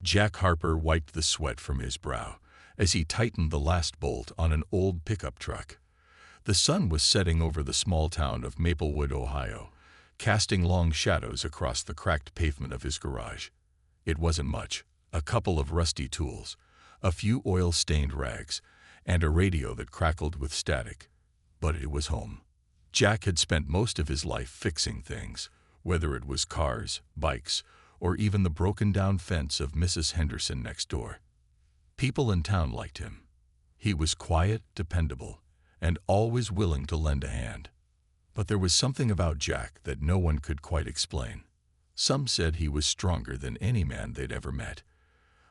Jack Harper wiped the sweat from his brow as he tightened the last bolt on an old pickup truck. The sun was setting over the small town of Maplewood, Ohio, casting long shadows across the cracked pavement of his garage. It wasn't much, a couple of rusty tools, a few oil-stained rags, and a radio that crackled with static. But it was home. Jack had spent most of his life fixing things, whether it was cars, bikes, or even the broken-down fence of Mrs. Henderson next door. People in town liked him. He was quiet, dependable, and always willing to lend a hand. But there was something about Jack that no one could quite explain. Some said he was stronger than any man they'd ever met.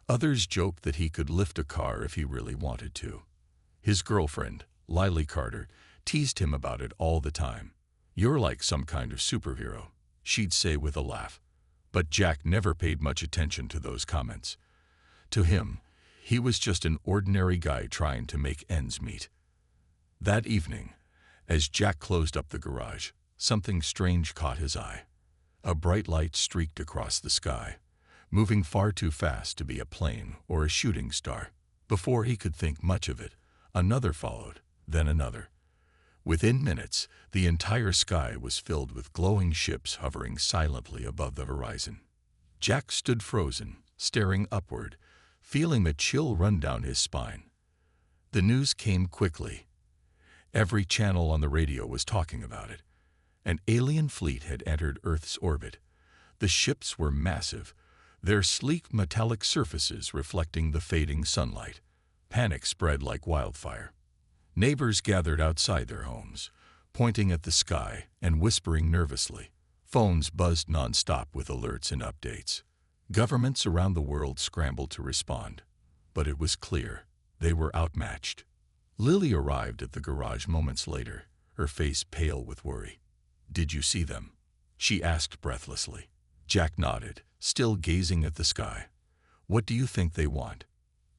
Others joked that he could lift a car if he really wanted to. His girlfriend, Lily Carter, teased him about it all the time. "You're like some kind of superhero," she'd say with a laugh. But Jack never paid much attention to those comments. To him, he was just an ordinary guy trying to make ends meet. That evening, as Jack closed up the garage, something strange caught his eye. A bright light streaked across the sky, moving far too fast to be a plane or a shooting star. Before he could think much of it, another followed, then another. Within minutes, the entire sky was filled with glowing ships hovering silently above the horizon. Jack stood frozen, staring upward, feeling a chill run down his spine. The news came quickly. Every channel on the radio was talking about it. An alien fleet had entered Earth's orbit. The ships were massive, their sleek metallic surfaces reflecting the fading sunlight. Panic spread like wildfire. Neighbors gathered outside their homes, pointing at the sky and whispering nervously. Phones buzzed nonstop with alerts and updates. Governments around the world scrambled to respond, but it was clear they were outmatched. Lily arrived at the garage moments later, her face pale with worry. "Did you see them?" she asked breathlessly. Jack nodded, still gazing at the sky. "What do you think they want?"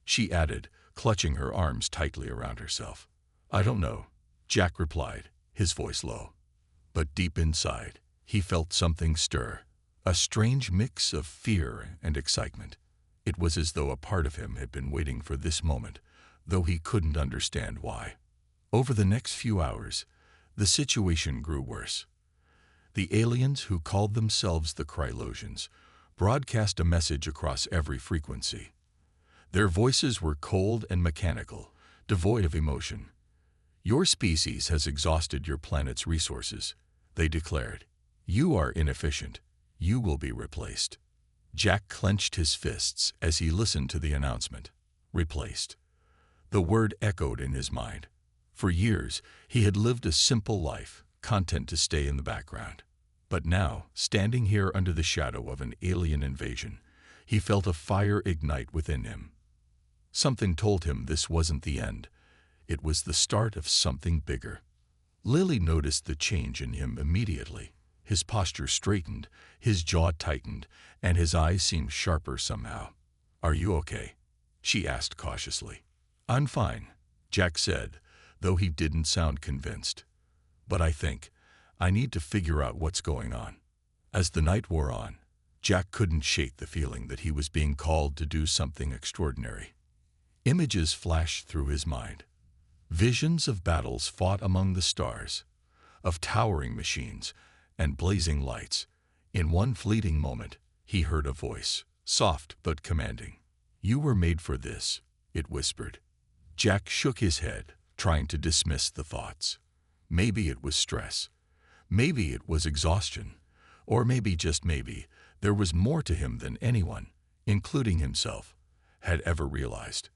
she added, clutching her arms tightly around herself. "I don't know," Jack replied, his voice low. But deep inside, he felt something stir, a strange mix of fear and excitement. It was as though a part of him had been waiting for this moment, though he couldn't understand why. Over the next few hours, the situation grew worse. The aliens, who called themselves the Krylosians, broadcast a message across every frequency. Their voices were cold and mechanical, devoid of emotion. "Your species has exhausted your planet's resources," they declared. "You are inefficient. You will be replaced." Jack clenched his fists as he listened to the announcement. Replaced. The word echoed in his mind. For years, he had lived a simple life, content to stay in the background. But now, standing here under the shadow of an alien invasion, he felt a fire ignite within him. Something told him this wasn't the end. It was the start of something bigger. Lily noticed the change in him immediately. His posture straightened, his jaw tightened, and his eyes seemed sharper somehow. "Are you okay?" she asked cautiously. "I'm fine," Jack said, though he didn't sound convinced. "But I need to figure out what's going on." As the night wore on, Jack couldn't shake the feeling that he was being called to do something extraordinary. Images flashed through his mind. Visions of battles fought among the stars, of towering machines and blazing lights. In one fleeting moment, he heard a voice, soft but commanding. "You were made for this," it whispered. Jack shook his head, trying to dismiss the thoughts. Maybe it was stress. Maybe it was exhaustion. Or maybe, just maybe, there was more to him than anyone, including himself, had ever realized.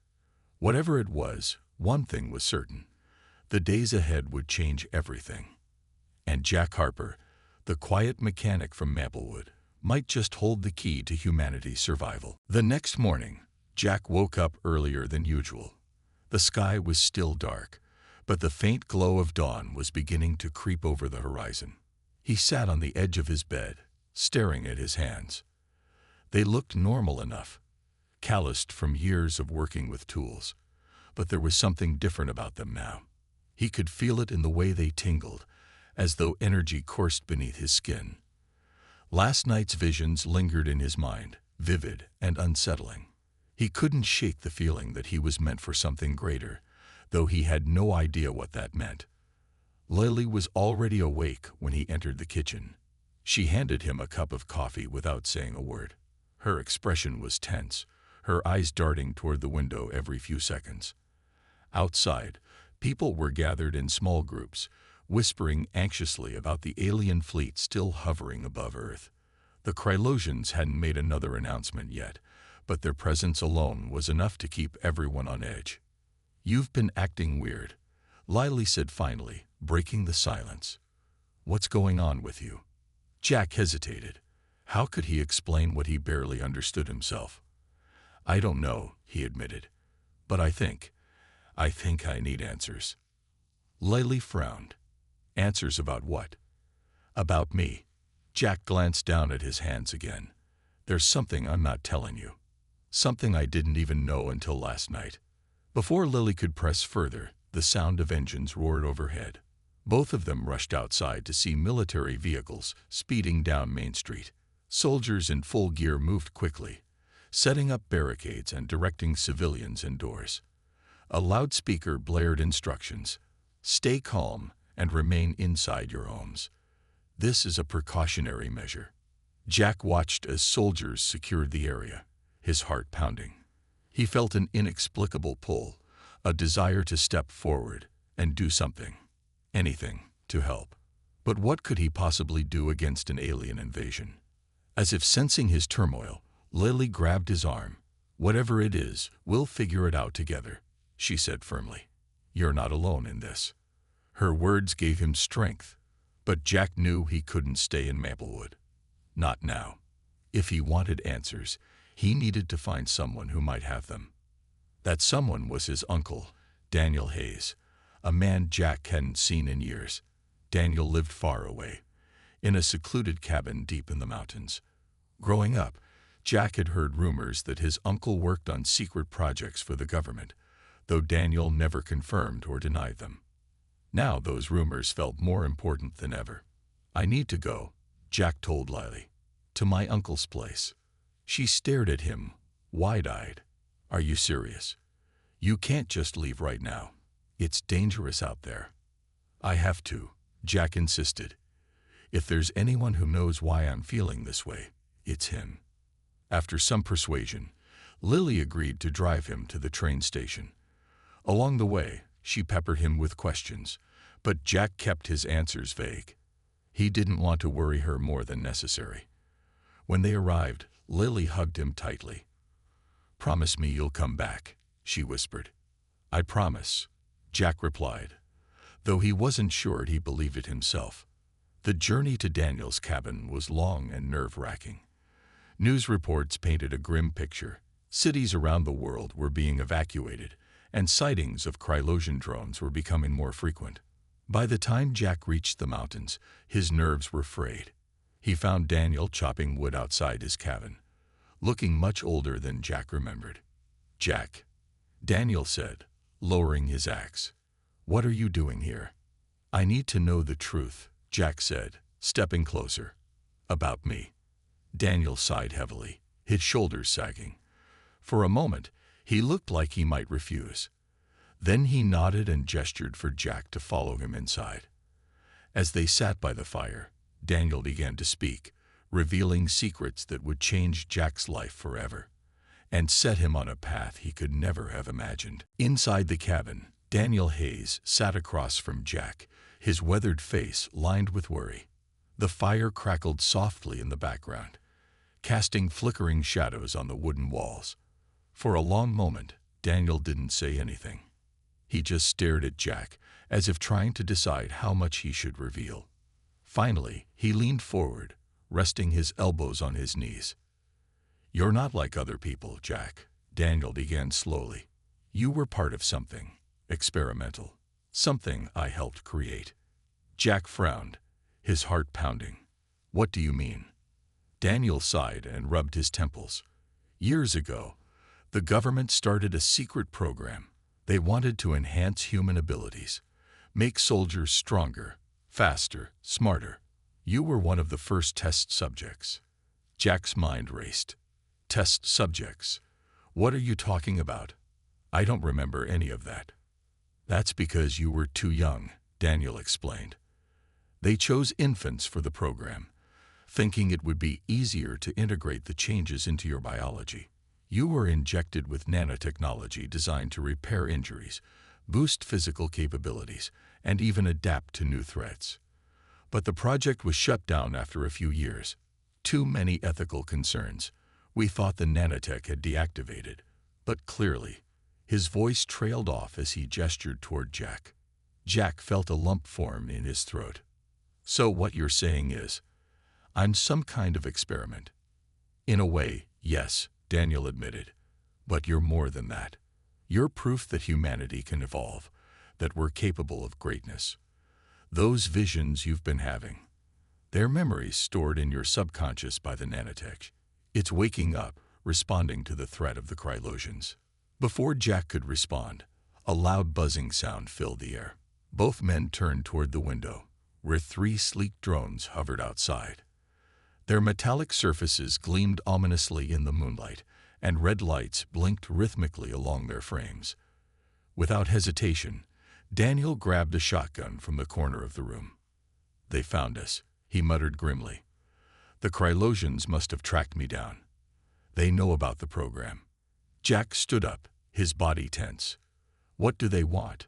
Whatever it was, one thing was certain. The days ahead would change everything. And Jack Harper, the quiet mechanic from Maplewood, might just hold the key to humanity's survival. The next morning, Jack woke up earlier than usual. The sky was still dark, but the faint glow of dawn was beginning to creep over the horizon. He sat on the edge of his bed, staring at his hands. They looked normal enough, calloused from years of working with tools, but there was something different about them now. He could feel it in the way they tingled, as though energy coursed beneath his skin. Last night's visions lingered in his mind, vivid and unsettling. He couldn't shake the feeling that he was meant for something greater, though he had no idea what that meant. Lily was already awake when he entered the kitchen. She handed him a cup of coffee without saying a word. Her expression was tense, her eyes darting toward the window every few seconds. Outside, people were gathered in small groups, whispering anxiously about the alien fleet still hovering above Earth. The Krylosians hadn't made another announcement yet, but their presence alone was enough to keep everyone on edge. "You've been acting weird," Lily said finally, breaking the silence. "What's going on with you?" Jack hesitated. How could he explain what he barely understood himself? "I don't know," he admitted, "but I think I need answers." Lily frowned. "Answers about what?" "About me." Jack glanced down at his hands again. "There's something I'm not telling you. Something I didn't even know until last night." Before Lily could press further, the sound of engines roared overhead. Both of them rushed outside to see military vehicles speeding down Main Street. Soldiers in full gear moved quickly, setting up barricades and directing civilians indoors. A loudspeaker blared instructions: "Stay calm and remain inside your homes. This is a precautionary measure." Jack watched as soldiers secured the area, his heart pounding. He felt an inexplicable pull, a desire to step forward and do something, anything, to help. But what could he possibly do against an alien invasion? As if sensing his turmoil, Lily grabbed his arm. "Whatever it is, we'll figure it out together," she said firmly. "You're not alone in this." Her words gave him strength, but Jack knew he couldn't stay in Maplewood. Not now. If he wanted answers, he needed to find someone who might have them. That someone was his uncle, Daniel Hayes, a man Jack hadn't seen in years. Daniel lived far away, in a secluded cabin deep in the mountains. Growing up, Jack had heard rumors that his uncle worked on secret projects for the government, though Daniel never confirmed or denied them. Now those rumors felt more important than ever. "I need to go," Jack told Lily. "To my uncle's place." She stared at him, wide-eyed. "Are you serious? You can't just leave right now. It's dangerous out there." "I have to," Jack insisted. "If there's anyone who knows why I'm feeling this way, it's him." After some persuasion, Lily agreed to drive him to the train station. Along the way, she peppered him with questions, but Jack kept his answers vague. He didn't want to worry her more than necessary. When they arrived, Lily hugged him tightly. "Promise me you'll come back," she whispered. "I promise," Jack replied, though he wasn't sure he believed it himself. The journey to Daniel's cabin was long and nerve-wracking. News reports painted a grim picture. Cities around the world were being evacuated, and sightings of Krylosian drones were becoming more frequent. By the time Jack reached the mountains, his nerves were frayed. He found Daniel chopping wood outside his cabin, looking much older than Jack remembered. "Jack," Daniel said, lowering his axe. "What are you doing here?" "I need to know the truth," Jack said, stepping closer. "About me." Daniel sighed heavily, his shoulders sagging. For a moment, he looked like he might refuse. Then he nodded and gestured for Jack to follow him inside. As they sat by the fire, Daniel began to speak, revealing secrets that would change Jack's life forever, and set him on a path he could never have imagined. Inside the cabin, Daniel Hayes sat across from Jack, his weathered face lined with worry. The fire crackled softly in the background, casting flickering shadows on the wooden walls. For a long moment, Daniel didn't say anything. He just stared at Jack, as if trying to decide how much he should reveal. Finally, he leaned forward, resting his elbows on his knees. "You're not like other people, Jack," Daniel began slowly. "You were part of something experimental, something I helped create." Jack frowned, his heart pounding. "What do you mean?" Daniel sighed and rubbed his temples. "Years ago, the government started a secret program. They wanted to enhance human abilities, make soldiers stronger, faster, smarter. You were one of the first test subjects." Jack's mind raced. Test subjects. What are you talking about? I don't remember any of that. That's because you were too young, Daniel explained. They chose infants for the program, thinking it would be easier to integrate the changes into your biology. You were injected with nanotechnology designed to repair injuries, boost physical capabilities, and even adapt to new threats. But the project was shut down after a few years. Too many ethical concerns. We thought the nanotech had deactivated, but clearly, his voice trailed off as he gestured toward Jack. Jack felt a lump form in his throat. So what you're saying is, I'm some kind of experiment. In a way, yes, Daniel admitted. But you're more than that. You're proof that humanity can evolve, that we're capable of greatness. Those visions you've been having, they're memories stored in your subconscious by the nanotech. It's waking up, responding to the threat of the Krylosians. Before Jack could respond, a loud buzzing sound filled the air. Both men turned toward the window, where 3 sleek drones hovered outside. Their metallic surfaces gleamed ominously in the moonlight, and red lights blinked rhythmically along their frames. Without hesitation, Daniel grabbed a shotgun from the corner of the room. They found us, he muttered grimly. The Krylosians must have tracked me down. They know about the program. Jack stood up, his body tense. What do they want?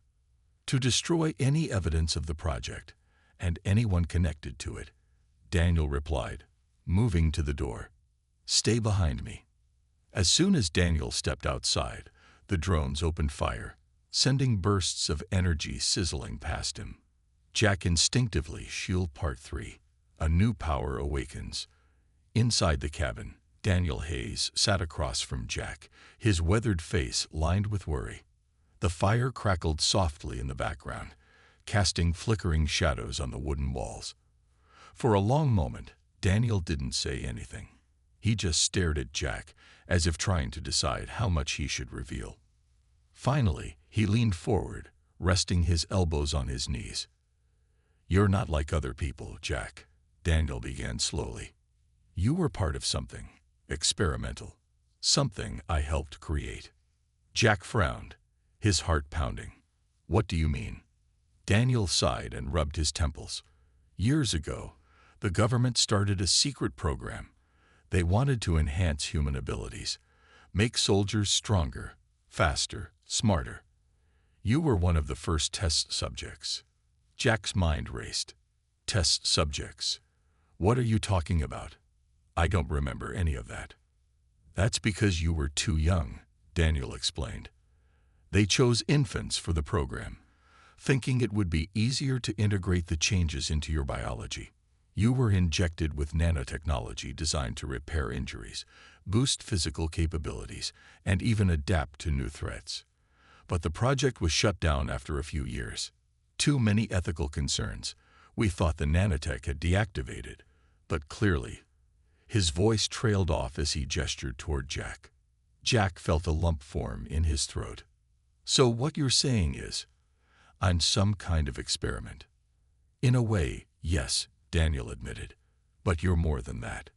To destroy any evidence of the project, and anyone connected to it, Daniel replied, moving to the door. Stay behind me. As soon as Daniel stepped outside, the drones opened fire, sending bursts of energy sizzling past him. Jack instinctively shielded Part 3. A new power awakens. Inside the cabin, Daniel Hayes sat across from Jack, his weathered face lined with worry. The fire crackled softly in the background, casting flickering shadows on the wooden walls. For a long moment, Daniel didn't say anything. He just stared at Jack, as if trying to decide how much he should reveal. Finally, he leaned forward, resting his elbows on his knees. You're not like other people, Jack, Daniel began slowly. You were part of something experimental, something I helped create. Jack frowned, his heart pounding. What do you mean? Daniel sighed and rubbed his temples. Years ago, the government started a secret program. They wanted to enhance human abilities, make soldiers stronger, faster, smarter. You were one of the first test subjects. Jack's mind raced. Test subjects. What are you talking about? I don't remember any of that. That's because you were too young, Daniel explained. They chose infants for the program, thinking it would be easier to integrate the changes into your biology. You were injected with nanotechnology designed to repair injuries, boost physical capabilities, and even adapt to new threats. But the project was shut down after a few years. Too many ethical concerns. We thought the nanotech had deactivated, but clearly, his voice trailed off as he gestured toward Jack. Jack felt a lump form in his throat. So what you're saying is, I'm some kind of experiment. In a way, yes, Daniel admitted, but you're more than that.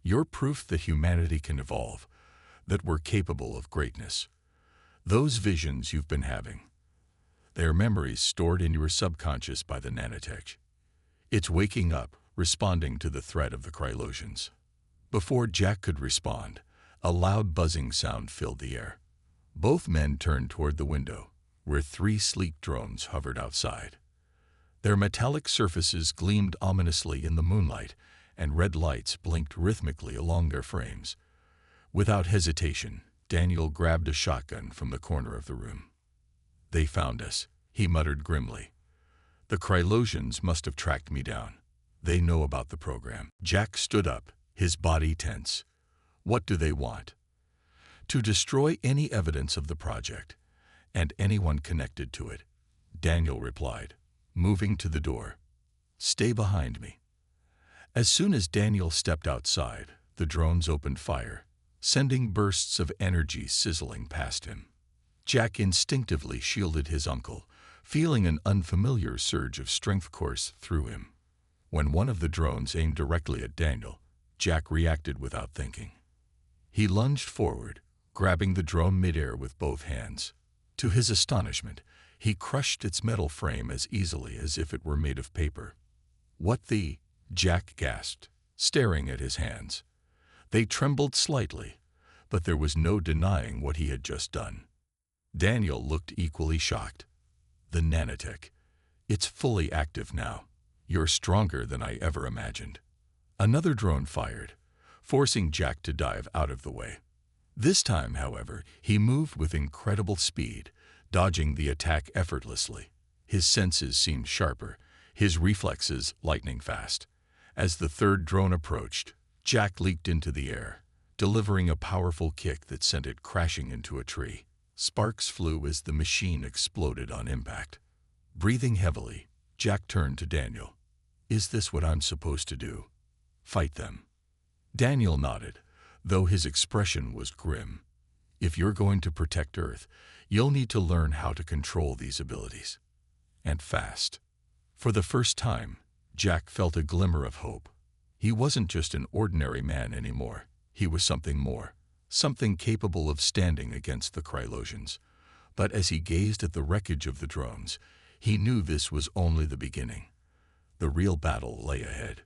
You're proof that humanity can evolve, that we're capable of greatness. Those visions you've been having, they're memories stored in your subconscious by the nanotech. It's waking up, responding to the threat of the Krylosians. Before Jack could respond, a loud buzzing sound filled the air. Both men turned toward the window, where 3 sleek drones hovered outside. Their metallic surfaces gleamed ominously in the moonlight, and red lights blinked rhythmically along their frames. Without hesitation, Daniel grabbed a shotgun from the corner of the room. They found us, he muttered grimly. The Krylosians must have tracked me down. They know about the program. Jack stood up, his body tense. What do they want? To destroy any evidence of the project, and anyone connected to it, Daniel replied, moving to the door. Stay behind me. As soon as Daniel stepped outside, the drones opened fire, sending bursts of energy sizzling past him. Jack instinctively shielded his uncle, feeling an unfamiliar surge of strength course through him. When one of the drones aimed directly at Daniel, Jack reacted without thinking. He lunged forward, grabbing the drone midair with both hands. To his astonishment, he crushed its metal frame as easily as if it were made of paper. "What the?" Jack gasped, staring at his hands. They trembled slightly, but there was no denying what he had just done. Daniel looked equally shocked. "The nanotech. It's fully active now. You're stronger than I ever imagined." Another drone fired, forcing Jack to dive out of the way. This time, however, he moved with incredible speed, dodging the attack effortlessly. His senses seemed sharper, his reflexes lightning fast. As the third drone approached, Jack leaped into the air, delivering a powerful kick that sent it crashing into a tree. Sparks flew as the machine exploded on impact. Breathing heavily, Jack turned to Daniel. "Is this what I'm supposed to do? Fight them?" Daniel nodded, though his expression was grim. "If you're going to protect Earth, you'll need to learn how to control these abilities. And fast." For the first time, Jack felt a glimmer of hope. He wasn't just an ordinary man anymore. He was something more, something capable of standing against the Krylosians. But as he gazed at the wreckage of the drones, he knew this was only the beginning. The real battle lay ahead.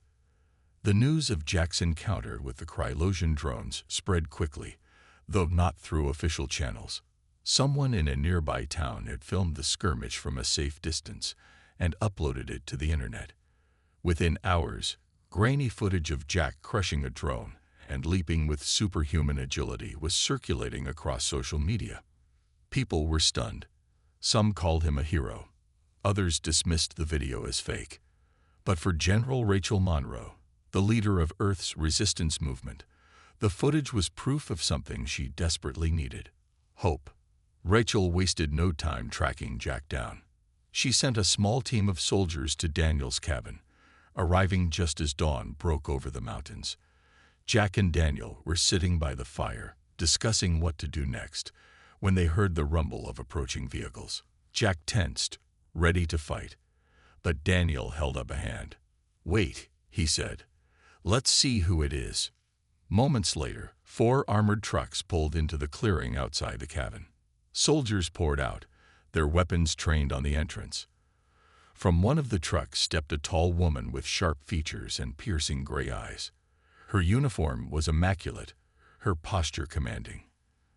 The news of Jack's encounter with the Krylosian drones spread quickly, though not through official channels. Someone in a nearby town had filmed the skirmish from a safe distance and uploaded it to the internet. Within hours, grainy footage of Jack crushing a drone and leaping with superhuman agility was circulating across social media. People were stunned. Some called him a hero. Others dismissed the video as fake. But for General Rachel Monroe, the leader of Earth's resistance movement, the footage was proof of something she desperately needed: hope. Rachel wasted no time tracking Jack down. She sent a small team of soldiers to Daniel's cabin, arriving just as dawn broke over the mountains. Jack and Daniel were sitting by the fire, discussing what to do next, when they heard the rumble of approaching vehicles. Jack tensed, ready to fight. But Daniel held up a hand. "Wait," he said. "Let's see who it is." Moments later, 4 armored trucks pulled into the clearing outside the cabin. Soldiers poured out, their weapons trained on the entrance. From one of the trucks stepped a tall woman with sharp features and piercing gray eyes. Her uniform was immaculate, her posture commanding.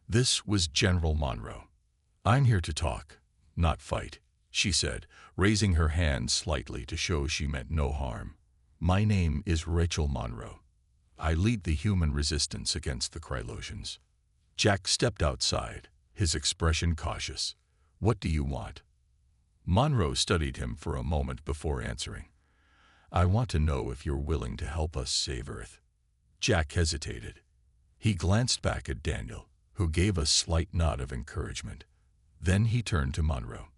This was General Monroe. "I'm here to talk, not fight," she said, raising her hand slightly to show she meant no harm. "My name is Rachel Monroe. I lead the human resistance against the Krylosians." Jack stepped outside, his expression cautious. "What do you want?" Monroe studied him for a moment before answering. "I want to know if you're willing to help us save Earth." Jack hesitated. He glanced back at Daniel, who gave a slight nod of encouragement. Then he turned to Monroe.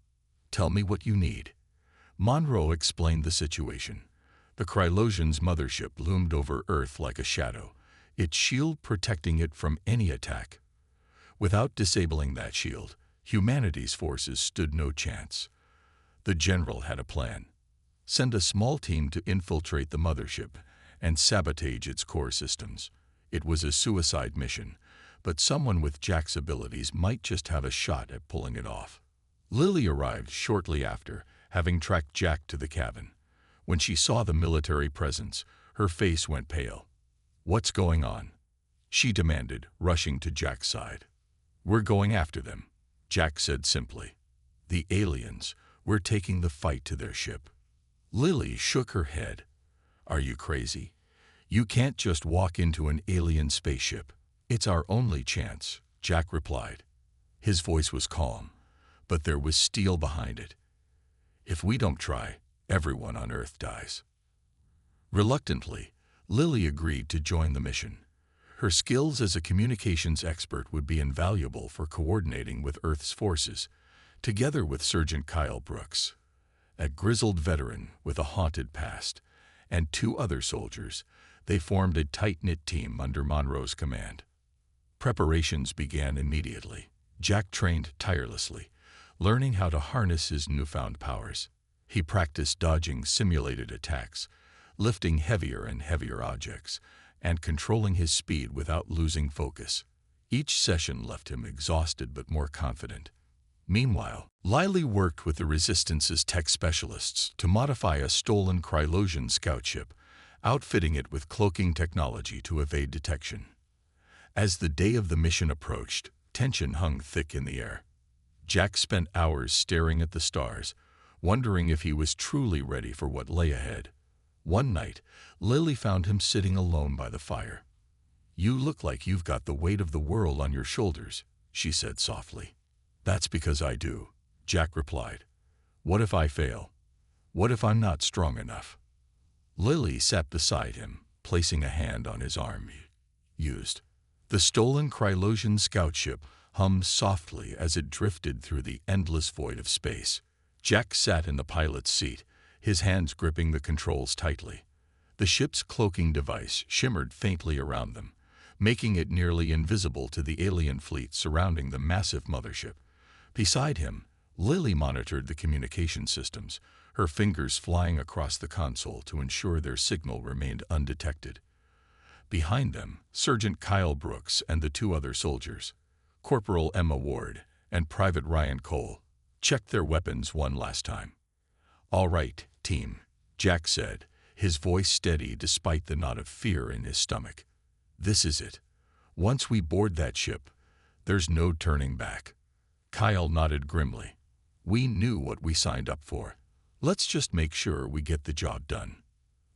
"Tell me what you need." Monroe explained the situation. The Krylosians' mothership loomed over Earth like a shadow, its shield protecting it from any attack. Without disabling that shield, humanity's forces stood no chance. The general had a plan. Send a small team to infiltrate the mothership and sabotage its core systems. It was a suicide mission, but someone with Jack's abilities might just have a shot at pulling it off. Lily arrived shortly after, having tracked Jack to the cabin. When she saw the military presence, her face went pale. "What's going on?" she demanded, rushing to Jack's side. "We're going after them," Jack said simply. "The aliens. We're taking the fight to their ship." Lily shook her head. "Are you crazy? You can't just walk into an alien spaceship." "It's our only chance," Jack replied. His voice was calm, but there was steel behind it. "If we don't try, everyone on Earth dies." Reluctantly, Lily agreed to join the mission. Her skills as a communications expert would be invaluable for coordinating with Earth's forces. Together with Sergeant Kyle Brooks, a grizzled veteran with a haunted past, and 2 other soldiers, they formed a tight-knit team under Monroe's command. Preparations began immediately. Jack trained tirelessly, learning how to harness his newfound powers. He practiced dodging simulated attacks, lifting heavier and heavier objects, and controlling his speed without losing focus. Each session left him exhausted but more confident. Meanwhile, Lily worked with the Resistance's tech specialists to modify a stolen Krylosian scout ship, outfitting it with cloaking technology to evade detection. As the day of the mission approached, tension hung thick in the air. Jack spent hours staring at the stars, wondering if he was truly ready for what lay ahead. One night, Lily found him sitting alone by the fire. "You look like you've got the weight of the world on your shoulders," she said softly. "That's because I do," Jack replied. "What if I fail? What if I'm not strong enough?" Lily sat beside him, placing a hand on his arm. Used. The stolen Krylosian scout ship hummed softly as it drifted through the endless void of space. Jack sat in the pilot's seat, his hands gripping the controls tightly. The ship's cloaking device shimmered faintly around them, making it nearly invisible to the alien fleet surrounding the massive mothership. Beside him, Lily monitored the communication systems, her fingers flying across the console to ensure their signal remained undetected. Behind them, Sergeant Kyle Brooks and the two other soldiers, Corporal Emma Ward and Private Ryan Cole, checked their weapons one last time. "All right, team," Jack said, his voice steady despite the knot of fear in his stomach. "This is it. Once we board that ship, there's no turning back." Kyle nodded grimly. "We knew what we signed up for. Let's just make sure we get the job done."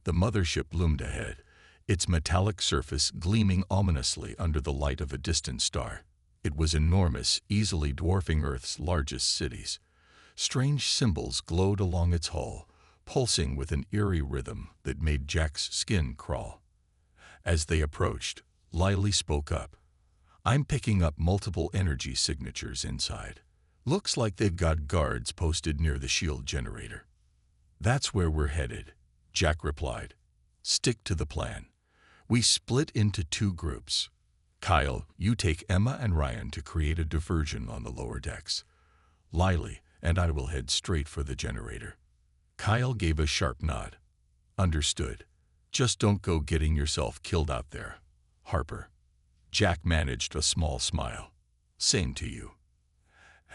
The mothership loomed ahead, its metallic surface gleaming ominously under the light of a distant star. It was enormous, easily dwarfing Earth's largest cities. Strange symbols glowed along its hull, pulsing with an eerie rhythm that made Jack's skin crawl. As they approached, Lily spoke up. "I'm picking up multiple energy signatures inside. Looks like they've got guards posted near the shield generator." "That's where we're headed," Jack replied. "Stick to the plan." We split into two groups. "Kyle, you take Emma and Ryan to create a diversion on the lower decks. Lily and I will head straight for the generator." Kyle gave a sharp nod. "Understood. Just don't go getting yourself killed out there, Harper." Jack managed a small smile. "Same to you."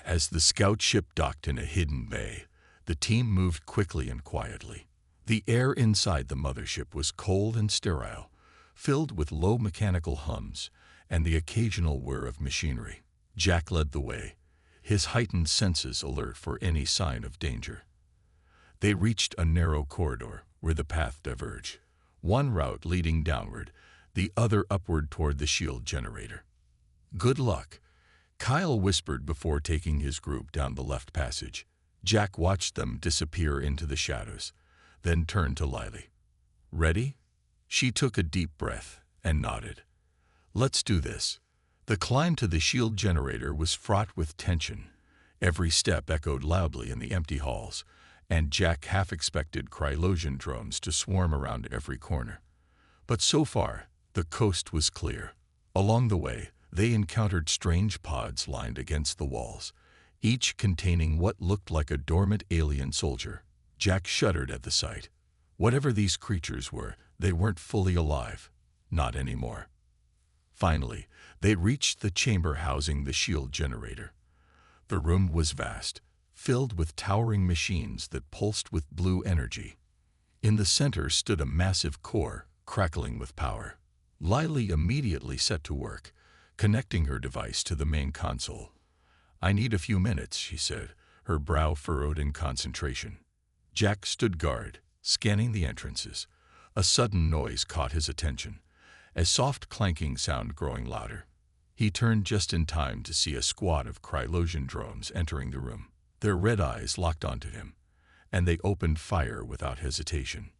As the scout ship docked in a hidden bay, the team moved quickly and quietly. The air inside the mothership was cold and sterile, filled with low mechanical hums and the occasional whir of machinery. Jack led the way, his heightened senses alert for any sign of danger. They reached a narrow corridor where the path diverged, one route leading downward, the other upward toward the shield generator. "Good luck," Kyle whispered before taking his group down the left passage. Jack watched them disappear into the shadows, then turned to Lily. "Ready?" She took a deep breath and nodded. "Let's do this." The climb to the shield generator was fraught with tension. Every step echoed loudly in the empty halls, and Jack half expected Krylosian drones to swarm around every corner. But so far, the coast was clear. Along the way, they encountered strange pods lined against the walls, each containing what looked like a dormant alien soldier. Jack shuddered at the sight. Whatever these creatures were, they weren't fully alive. Not anymore. Finally, they reached the chamber housing the shield generator. The room was vast, filled with towering machines that pulsed with blue energy. In the center stood a massive core, crackling with power. Lily immediately set to work, connecting her device to the main console. "I need a few minutes," she said, her brow furrowed in concentration. Jack stood guard, scanning the entrances. A sudden noise caught his attention, a soft clanking sound growing louder. He turned just in time to see a squad of Krylosian drones entering the room. Their red eyes locked onto him, and they opened fire without hesitation.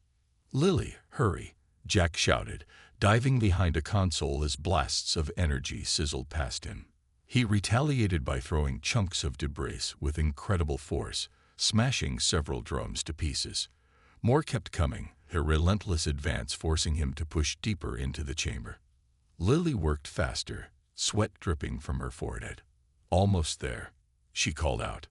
"Lily, hurry!" Jack shouted, diving behind a console as blasts of energy sizzled past him. He retaliated by throwing chunks of debris with incredible force, smashing several drones to pieces. More kept coming, their relentless advance forcing him to push deeper into the chamber. Lily worked faster, sweat dripping from her forehead. "Almost there," she called out.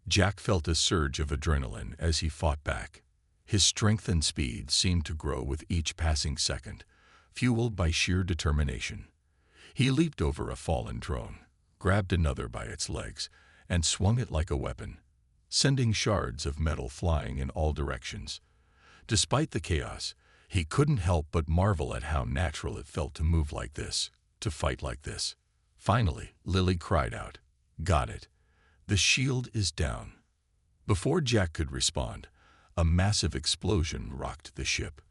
Jack felt a surge of adrenaline as he fought back. His strength and speed seemed to grow with each passing second, fueled by sheer determination. He leaped over a fallen drone, grabbed another by its legs, and swung it like a weapon, sending shards of metal flying in all directions. Despite the chaos, he couldn't help but marvel at how natural it felt to move like this, to fight like this. Finally, Lily cried out, "Got it. The shield is down." Before Jack could respond, a massive explosion rocked the ship.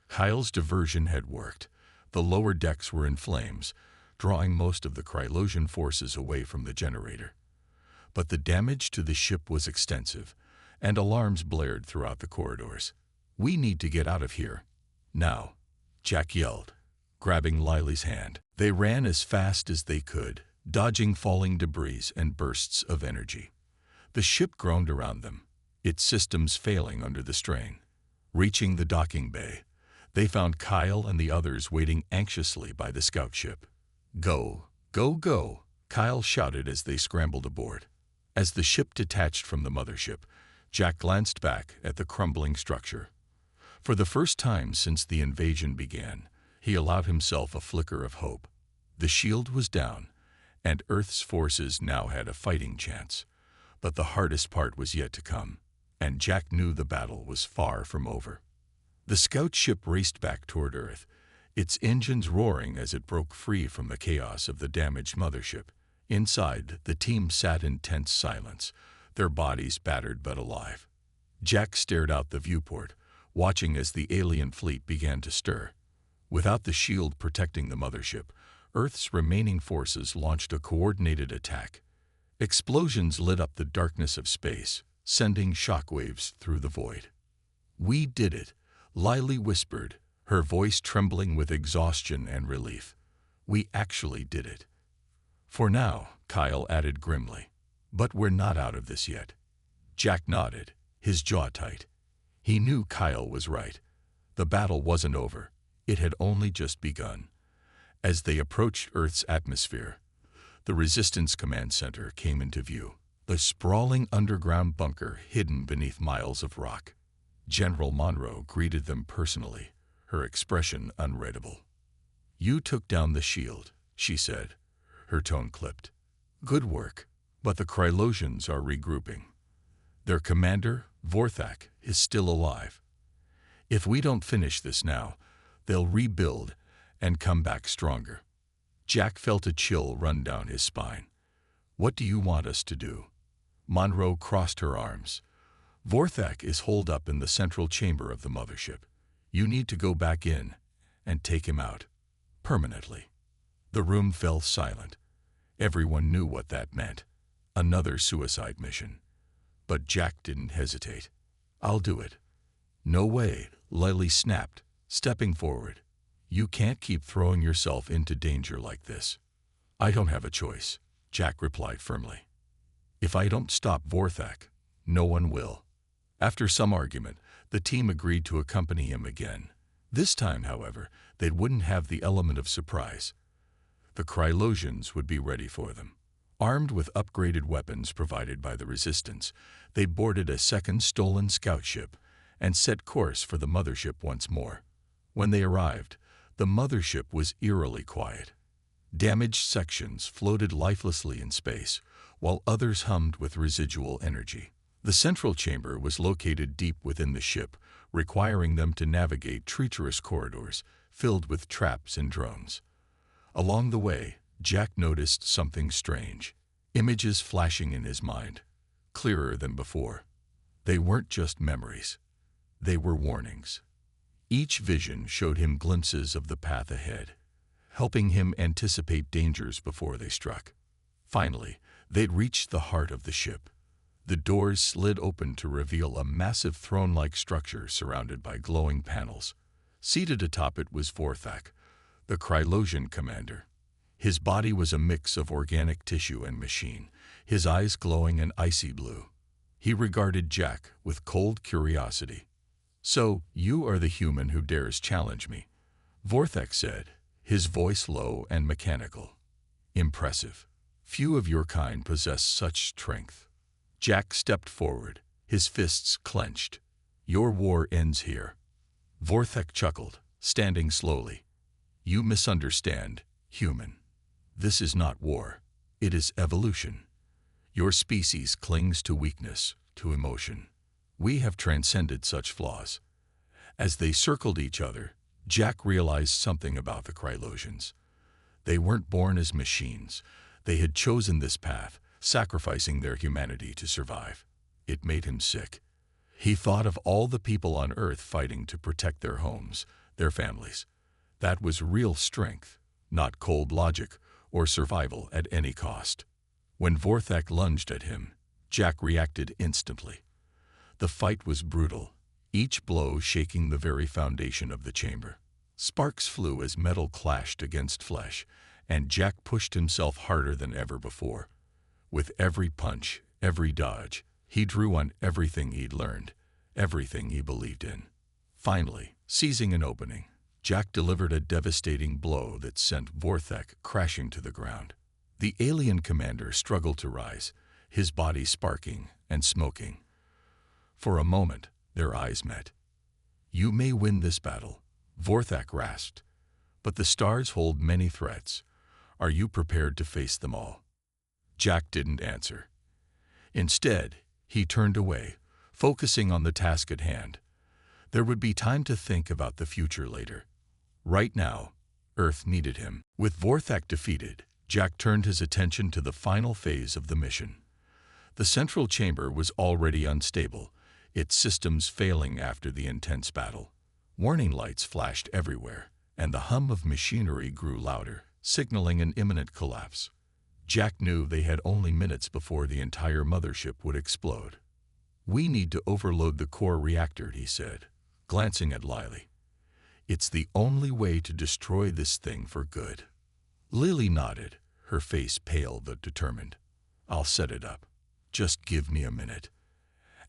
Kyle's diversion had worked. The lower decks were in flames, drawing most of the Krylosian forces away from the generator. But the damage to the ship was extensive, and alarms blared throughout the corridors. "We need to get out of here. Now," Jack yelled, grabbing Lily's hand. They ran as fast as they could, dodging falling debris and bursts of energy. The ship groaned around them, its systems failing under the strain. Reaching the docking bay, they found Kyle and the others waiting anxiously by the scout ship. "Go, go, go," Kyle shouted as they scrambled aboard. As the ship detached from the mothership, Jack glanced back at the crumbling structure. For the first time since the invasion began, he allowed himself a flicker of hope. The shield was down, and Earth's forces now had a fighting chance. But the hardest part was yet to come, and Jack knew the battle was far from over. The scout ship raced back toward Earth, its engines roaring as it broke free from the chaos of the damaged mothership. Inside, the team sat in tense silence, their bodies battered but alive. Jack stared out the viewport, watching as the alien fleet began to stir. Without the shield protecting the mothership, Earth's remaining forces launched a coordinated attack. Explosions lit up the darkness of space, sending shockwaves through the void. "We did it," Lily whispered, her voice trembling with exhaustion and relief. "We actually did it." "For now," Kyle added grimly. "But we're not out of this yet." Jack nodded, his jaw tight. He knew Kyle was right. The battle wasn't over. It had only just begun. As they approached Earth's atmosphere, the Resistance Command Center came into view, the sprawling underground bunker hidden beneath miles of rock. General Monroe greeted them personally, her expression unreadable. "You took down the shield," she said, her tone clipped. "Good work, but the Krylosians are regrouping. Their commander, Vorthak, is still alive. If we don't finish this now, they'll rebuild and come back stronger." Jack felt a chill run down his spine. "What do you want us to do?" Monroe crossed her arms. "Vorthak is holed up in the central chamber of the mothership. You need to go back in and take him out. Permanently." The room fell silent. Everyone knew what that meant. Another suicide mission. But Jack didn't hesitate. "I'll do it." "No way," Lily snapped, stepping forward. "You can't keep throwing yourself into danger like this." "I don't have a choice," Jack replied firmly. "If I don't stop Vorthak, no one will." After some argument, the team agreed to accompany him again. This time, however, they wouldn't have the element of surprise. The Krylosians would be ready for them. Armed with upgraded weapons provided by the Resistance, they boarded a second stolen scout ship and set course for the mothership once more. When they arrived, the mothership was eerily quiet. Damaged sections floated lifelessly in space, while others hummed with residual energy. The central chamber was located deep within the ship, requiring them to navigate treacherous corridors filled with traps and drones. Along the way, Jack noticed something strange. Images flashing in his mind, clearer than before. They weren't just memories. They were warnings. Each vision showed him glimpses of the path ahead, helping him anticipate dangers before they struck. Finally, they'd reached the heart of the ship. The doors slid open to reveal a massive throne-like structure surrounded by glowing panels. Seated atop it was Vorthak, the Krylosian commander. His body was a mix of organic tissue and machine, his eyes glowing an icy blue. He regarded Jack with cold curiosity. "So, you are the human who dares challenge me," Vorthak said, his voice low and mechanical. "Impressive. Few of your kind possess such strength." Jack stepped forward, his fists clenched. "Your war ends here." Vorthak chuckled, standing slowly. "You misunderstand, human. This is not war. It is evolution. Your species clings to weakness, to emotion. We have transcended such flaws. As they circled each other, Jack realized something about the Krylosians. They weren't born as machines. They had chosen this path, sacrificing their humanity to survive. It made him sick. He thought of all the people on Earth fighting to protect their homes, their families. That was real strength, not cold logic or survival at any cost. When Vorthak lunged at him, Jack reacted instantly. The fight was brutal, each blow shaking the very foundation of the chamber. Sparks flew as metal clashed against flesh, and Jack pushed himself harder than ever before. With every punch, every dodge, he drew on everything he'd learned, everything he believed in. Finally, seizing an opening, Jack delivered a devastating blow that sent Vorthak crashing to the ground. The alien commander struggled to rise, his body sparking and smoking. For a moment, their eyes met. "You may win this battle," Vorthak rasped, "but the stars hold many threats. Are you prepared to face them all?" Jack didn't answer. Instead, he turned away, focusing on the task at hand. There would be time to think about the future later. Right now, Earth needed him. With Vorthak defeated, Jack turned his attention to the final phase of the mission. The central chamber was already unstable, its systems failing after the intense battle. Warning lights flashed everywhere, and the hum of machinery grew louder, signaling an imminent collapse. Jack knew they had only minutes before the entire mothership would explode. "We need to overload the core reactor," he said, glancing at Lily. "It's the only way to destroy this thing for good." Lily nodded, her face pale but determined. "I'll set it up. Just give me a minute."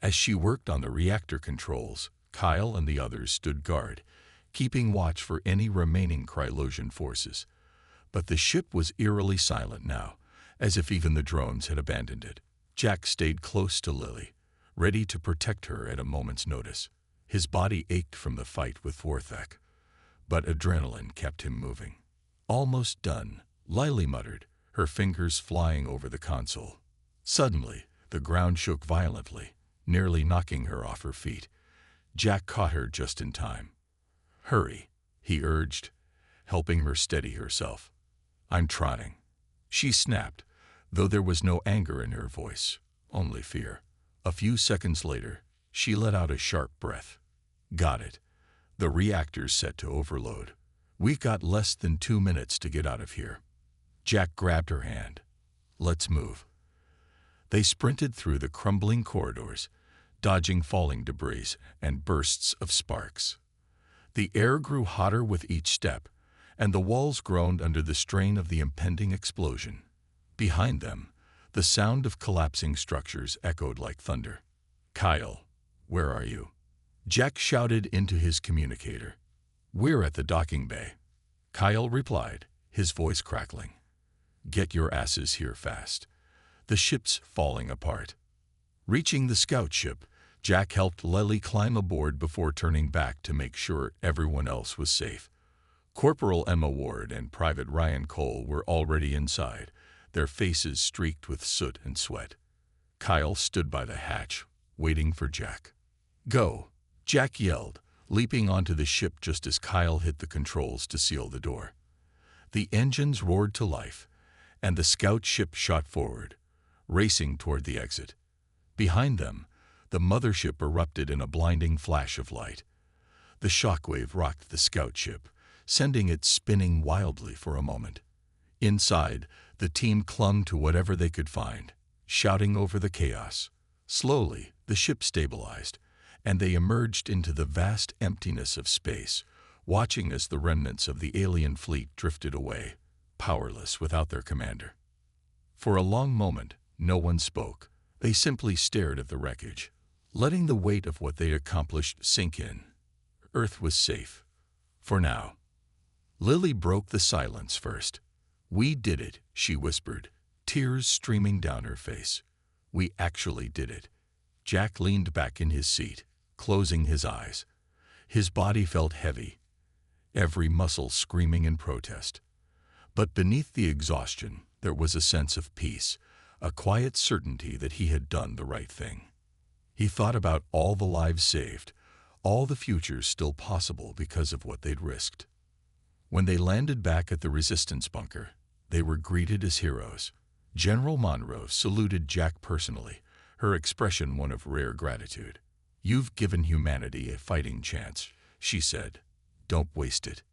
As she worked on the reactor controls, Kyle and the others stood guard, keeping watch for any remaining Krylosian forces. But the ship was eerily silent now, as if even the drones had abandoned it. Jack stayed close to Lily, ready to protect her at a moment's notice. His body ached from the fight with Vorthak, but adrenaline kept him moving. "Almost done," Lily muttered, her fingers flying over the console. Suddenly, the ground shook violently, nearly knocking her off her feet. Jack caught her just in time. "Hurry," he urged, helping her steady herself. "I'm trying." She snapped, though there was no anger in her voice, only fear. A few seconds later, she let out a sharp breath. "Got it. The reactor's set to overload. We've got less than 2 minutes to get out of here." Jack grabbed her hand. "Let's move." They sprinted through the crumbling corridors, dodging falling debris and bursts of sparks. The air grew hotter with each step, and the walls groaned under the strain of the impending explosion. Behind them, the sound of collapsing structures echoed like thunder. "Kyle, where are you?" Jack shouted into his communicator. "We're at the docking bay." Kyle replied, his voice crackling. "Get your asses here fast. The ship's falling apart." Reaching the scout ship, Jack helped Lily climb aboard before turning back to make sure everyone else was safe. Corporal Emma Ward and Private Ryan Cole were already inside, their faces streaked with soot and sweat. Kyle stood by the hatch, waiting for Jack. "Go," Jack yelled, leaping onto the ship just as Kyle hit the controls to seal the door. The engines roared to life, and the scout ship shot forward, racing toward the exit. Behind them, the mothership erupted in a blinding flash of light. The shockwave rocked the scout ship, sending it spinning wildly for a moment. Inside, the team clung to whatever they could find, shouting over the chaos. Slowly, the ship stabilized, and they emerged into the vast emptiness of space, watching as the remnants of the alien fleet drifted away, powerless without their commander. For a long moment, no one spoke. They simply stared at the wreckage, letting the weight of what they'd accomplished sink in. Earth was safe. For now. Lily broke the silence first. "We did it," she whispered, tears streaming down her face. "We actually did it." Jack leaned back in his seat, closing his eyes. His body felt heavy, every muscle screaming in protest. But beneath the exhaustion, there was a sense of peace, a quiet certainty that he had done the right thing. He thought about all the lives saved, all the futures still possible because of what they'd risked. When they landed back at the resistance bunker, they were greeted as heroes. General Monroe saluted Jack personally, her expression one of rare gratitude. "You've given humanity a fighting chance," she said. "Don't waste it."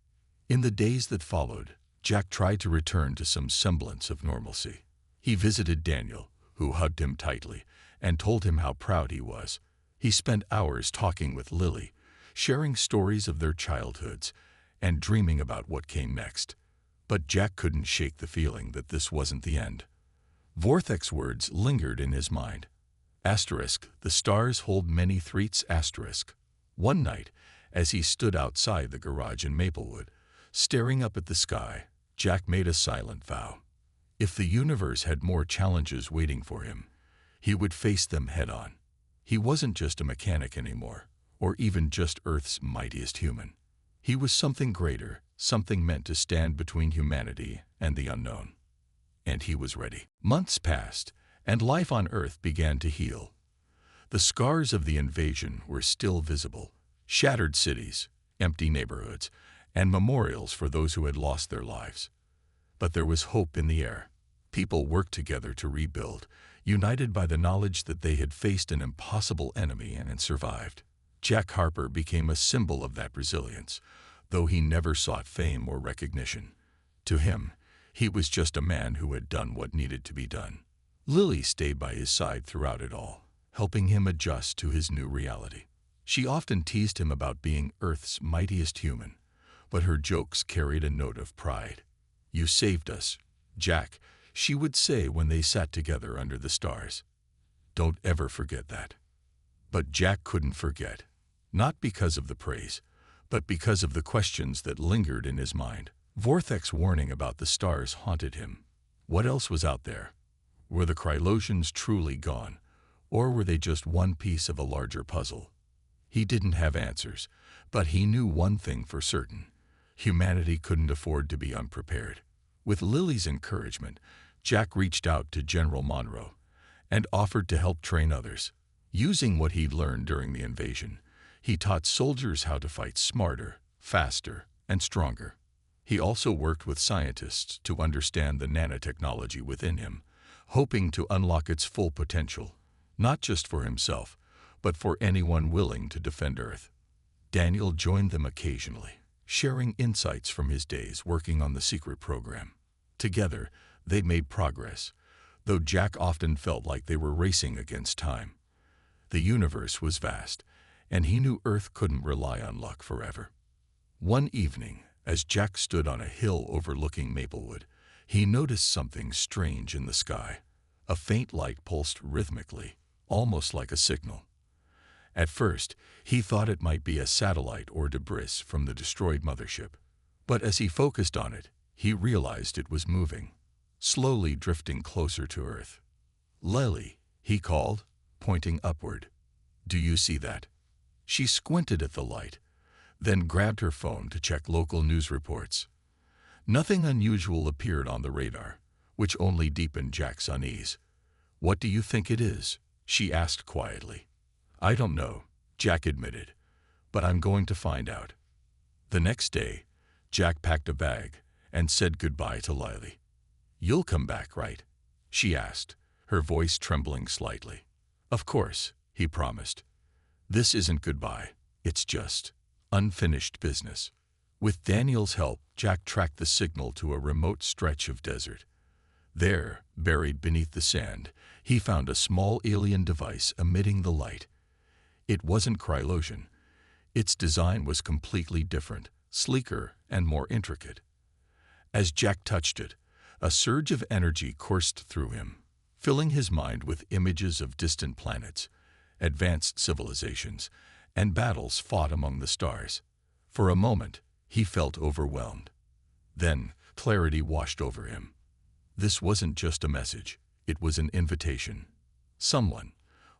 In the days that followed, Jack tried to return to some semblance of normalcy. He visited Daniel, who hugged him tightly, and told him how proud he was. He spent hours talking with Lily, sharing stories of their childhoods, and dreaming about what came next. But Jack couldn't shake the feeling that this wasn't the end. Vorthex's words lingered in his mind. Asterisk, the stars hold many threats, asterisk. One night, as he stood outside the garage in Maplewood, staring up at the sky, Jack made a silent vow. If the universe had more challenges waiting for him, he would face them head-on. He wasn't just a mechanic anymore, or even just Earth's mightiest human. He was something greater, something meant to stand between humanity and the unknown. And he was ready. Months passed, and life on Earth began to heal. The scars of the invasion were still visible: shattered cities, empty neighborhoods, and memorials for those who had lost their lives. But there was hope in the air. People worked together to rebuild, united by the knowledge that they had faced an impossible enemy and survived. Jack Harper became a symbol of that resilience, though he never sought fame or recognition. To him, he was just a man who had done what needed to be done. Lily stayed by his side throughout it all, helping him adjust to his new reality. She often teased him about being Earth's mightiest human, but her jokes carried a note of pride. "You saved us, Jack," she would say when they sat together under the stars. "Don't ever forget that." But Jack couldn't forget, not because of the praise, but because of the questions that lingered in his mind. Vorthex's warning about the stars haunted him. What else was out there? Were the Krylosians truly gone, or were they just one piece of a larger puzzle? He didn't have answers, but he knew one thing for certain: humanity couldn't afford to be unprepared. With Lily's encouragement, Jack reached out to General Monroe and offered to help train others. Using what he'd learned during the invasion, he taught soldiers how to fight smarter, faster, and stronger. He also worked with scientists to understand the nanotechnology within him, hoping to unlock its full potential, not just for himself, but for anyone willing to defend Earth. Daniel joined them occasionally, sharing insights from his days working on the secret program. Together, they made progress, though Jack often felt like they were racing against time. The universe was vast, and he knew Earth couldn't rely on luck forever. One evening, as Jack stood on a hill overlooking Maplewood, he noticed something strange in the sky. A faint light pulsed rhythmically, almost like a signal. At first, he thought it might be a satellite or debris from the destroyed mothership. But as he focused on it, he realized it was moving, slowly drifting closer to Earth. "Lily," he called, pointing upward. "Do you see that?" She squinted at the light, then grabbed her phone to check local news reports. Nothing unusual appeared on the radar, which only deepened Jack's unease. "What do you think it is?" she asked quietly. "I don't know," Jack admitted, "but I'm going to find out." The next day, Jack packed a bag and said goodbye to Lily. "You'll come back, right?" she asked, her voice trembling slightly. "Of course," he promised. "This isn't goodbye, it's just unfinished business." With Daniel's help, Jack tracked the signal to a remote stretch of desert. There, buried beneath the sand, he found a small alien device emitting the light. It wasn't Krylosian. Its design was completely different, sleeker and more intricate. As Jack touched it, a surge of energy coursed through him, filling his mind with images of distant planets, advanced civilizations, and battles fought among the stars. For a moment, he felt overwhelmed. Then, clarity washed over him. This wasn't just a message, it was an invitation. Someone,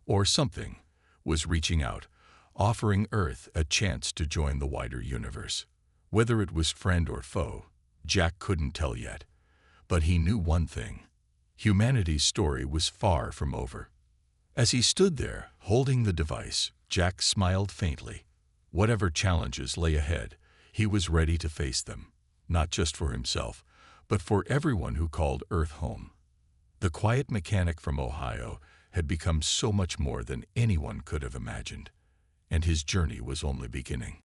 or something, was reaching out, offering Earth a chance to join the wider universe. Whether it was friend or foe, Jack couldn't tell yet, But he knew one thing. Humanity's story was far from over. As he stood there, holding the device, Jack smiled faintly. Whatever challenges lay ahead, he was ready to face them, not just for himself, but for everyone who called Earth home. The quiet mechanic from Ohio had become so much more than anyone could have imagined, and his journey was only beginning.